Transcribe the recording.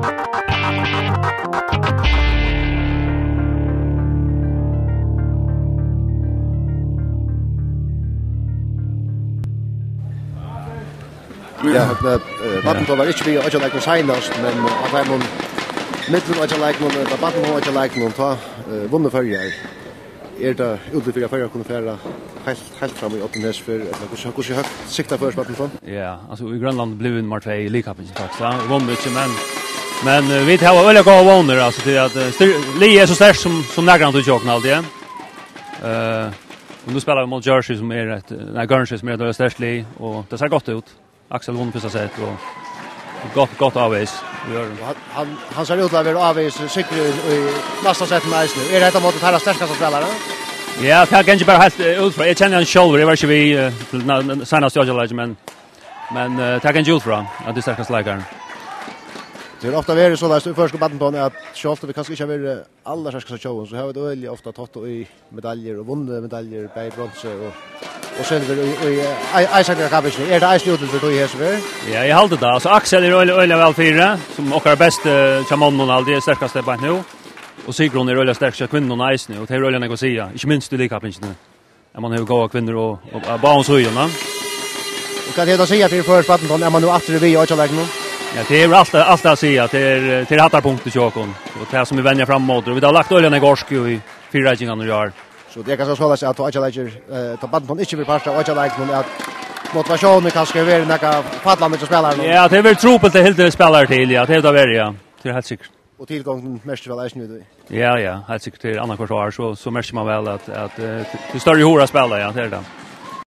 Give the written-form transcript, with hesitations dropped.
Ja, Vattenfall var ikke vi å like noe senest, men at jeg må midten å like noe, da Vattenfall å like noe, ta vunnet førjer. Det utviklet førjer kunne fære helt fram i åttendes for hvordan høyt sikta først Vattenfall? Ja, altså i Grønland ble vi nummer 2 i likappen faktisk, ja, vunnet ikke, men vi har veldig gode vunner, altså til at Li så sterkt som nærgrant utjåken alltid, og nu spelar vi mot Jersey som Guernsey som ett sterkt Li, och det ser gott ut. Axel Won första set och gott avvis. Han ser ut att vara avvis säkert i nästa set med nu. Det mot att alla starkaste spelare? Ja, det kan ju bara helt ut för. Jag känner en shoulder, det var ju vi senast jag men det kan ju ut för att det starkaste lägaren. Det är ofta väldigt så där i första badminton att Charlotte vi kanske inte har alla starkaste showen så har vi det ofta tagit i medaljer och vunnit medaljer på brons och silver och Isaac Kabic. Det är det för dig här så väl? Ja, jag håller det. Alltså Axel är öliga väl fyra som också är bäst chamon alltid starkaste på nu. Och Sigrun är öliga starkast kvinnor nice nu och det är öliga negocia. Inte minst i likappen nu. Man har ju goda kvinnor och barnshöjarna. Och kan det då säga till första badminton är man nu efter vi och jag nu? Ja, det är allt att säga till hattarpunkter tjåkon. Och det som vi vänjer framåt och vi har lagt öliga gorsk i 4 räkningar år. Så det kan så svåra att jag lägger ta badminton inte vill passa och jag lägger att motivationen kanske vara några fallande till spelare. Ja, det är väl trubbelt det helt spelare till ja, det är det väl ja. Det är helt säkert. Och tillgången mest väl är nu. Ja, helt säkert till andra kvartal så märker man väl att det större hora spelare ja, det är det.